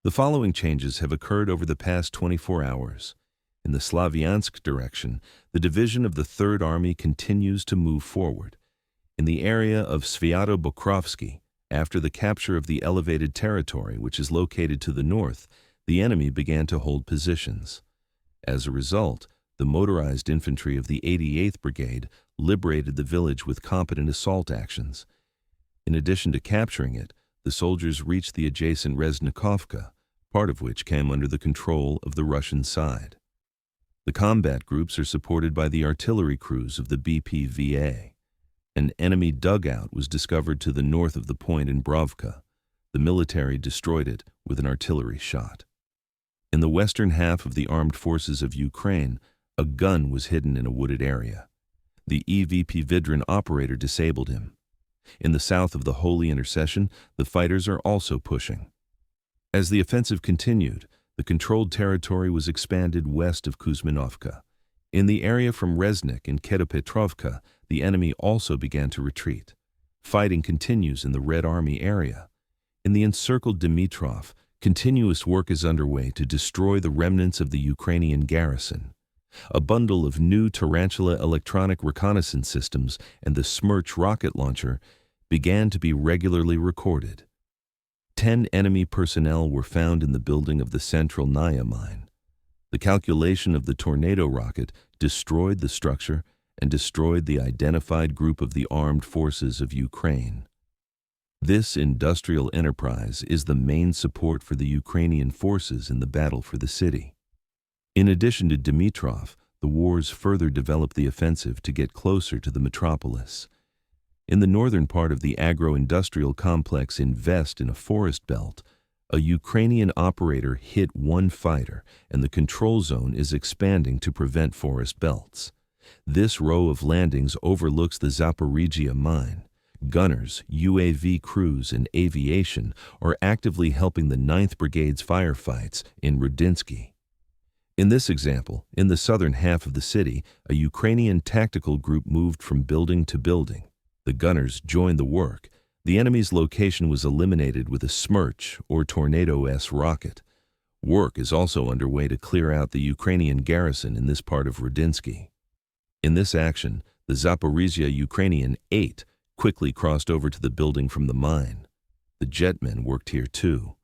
The following changes have occurred over the past 24 hours. In the Slavyansk direction, the division of the Third Army continues to move forward. In the area of Sviato-Bokrovsky, after the capture of the elevated territory which is located to the north, the enemy began to hold positions. As a result, the motorized infantry of the 88th Brigade liberated the village with competent assault actions. In addition to capturing it, the soldiers reached the adjacent Reznikovka, part of which came under the control of the Russian side. The combat groups are supported by the artillery crews of the BPVA. An enemy dugout was discovered to the north of the point in Brovka. The military destroyed it with an artillery shot. In the western half of the armed forces of Ukraine, a gun was hidden in a wooded area. The EVP Vidrin operator disabled him. In the south of the Holy Intercession, the fighters are also pushing. As the offensive continued, the controlled territory was expanded west of Kuzminovka. In the area from Reznik and Kedopetrovka, the enemy also began to retreat. Fighting continues in the Red Army area. In the encircled Dimmitro, continuous work is underway to destroy the remnants of the Ukrainian garrison. A bundle of new Tarantula electronic reconnaissance systems and the Smerch rocket launcher began to be regularly recorded. 10 enemy personnel were found in the building of the central Naya mine. The calculation of the tornado rocket destroyed the structure and destroyed the identified group of the armed forces of Ukraine. This industrial enterprise is the main support for the Ukrainian forces in the battle for the city. In addition to Dimitrov, the wars further developed the offensive to get closer to the metropolis. In the northern part of the agro-industrial complex Invest in a forest belt, a Ukrainian operator hit one fighter, and the control zone is expanding to prevent forest belts. This row of landings overlooks the Zaporizhia mine. Gunners, UAV crews, and aviation are actively helping the 9th Brigade's firefights in Rodinsky. In this example, in the southern half of the city, a Ukrainian tactical group moved from building to building. The gunners joined the work. The enemy's location was eliminated with a Smerch or Tornado-S rocket. Work is also underway to clear out the Ukrainian garrison in this part of Rodinsky. In this action, the Zaporizhia Ukrainian 8 quickly crossed over to the building from the mine. The jetmen worked here too.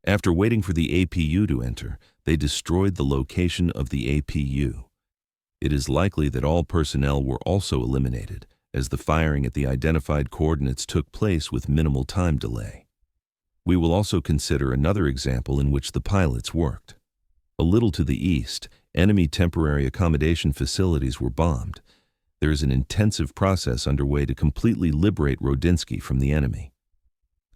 After waiting for the APU to enter, they destroyed the location of the APU. It is likely that all personnel were also eliminated, as the firing at the identified coordinates took place with minimal time delay. We will also consider another example in which the pilots worked. A little to the east, enemy temporary accommodation facilities were bombed. There is an intensive process underway to completely liberate Rodinsky from the enemy.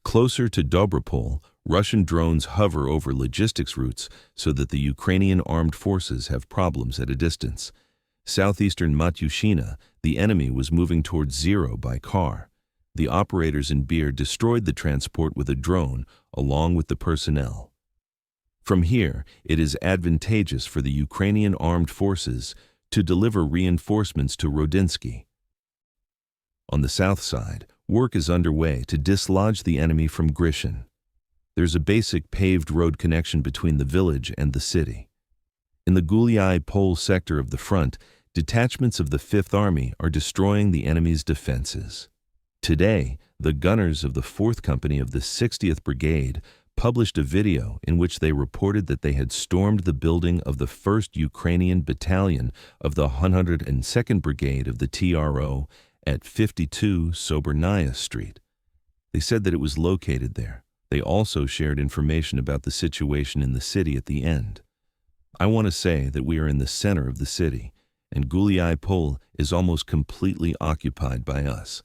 Closer to Dobrapol, Russian drones hover over logistics routes so that the Ukrainian armed forces have problems at a distance. Southeastern Matyushina, the enemy was moving towards zero by car. The operators in Beer destroyed the transport with a drone along with the personnel. From here, it is advantageous for the Ukrainian armed forces to deliver reinforcements to Rodinsky. On the south side, work is underway to dislodge the enemy from Grishin. There's a basic paved road connection between the village and the city. In the Huliaipole sector of the front, detachments of the 5th Army are destroying the enemy's defenses. Today, the gunners of the 4th Company of the 60th Brigade published a video in which they reported that they had stormed the building of the 1st Ukrainian Battalion of the 102nd Brigade of the TRO at 52 Sobernaya Street. They said that it was located there. They also shared information about the situation in the city at the end. I want to say that we are in the center of the city, and Huliaipole is almost completely occupied by us.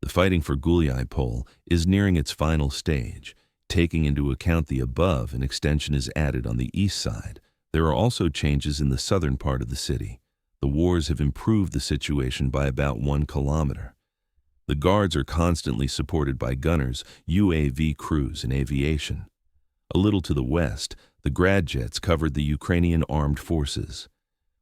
The fighting for Huliaipole is nearing its final stage. Taking into account the above, an extension is added on the east side. There are also changes in the southern part of the city. The wars have improved the situation by about 1 kilometer. The guards are constantly supported by gunners, UAV crews, and aviation. A little to the west, the Grad jets covered the Ukrainian armed forces.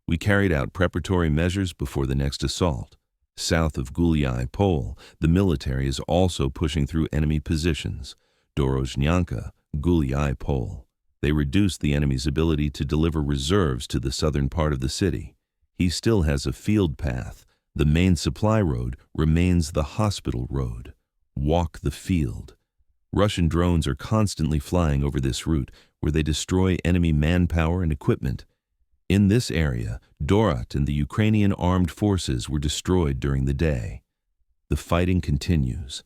We carried out preparatory measures before the next assault. South of Huliaipole, the military is also pushing through enemy positions. Dorozhnyanka, Huliaipole. They reduced the enemy's ability to deliver reserves to the southern part of the city. He still has a field path. The main supply road remains the hospital road. Walk the field. Russian drones are constantly flying over this route, where they destroy enemy manpower and equipment. In this area, Dorat and the Ukrainian armed forces were destroyed during the day. The fighting continues.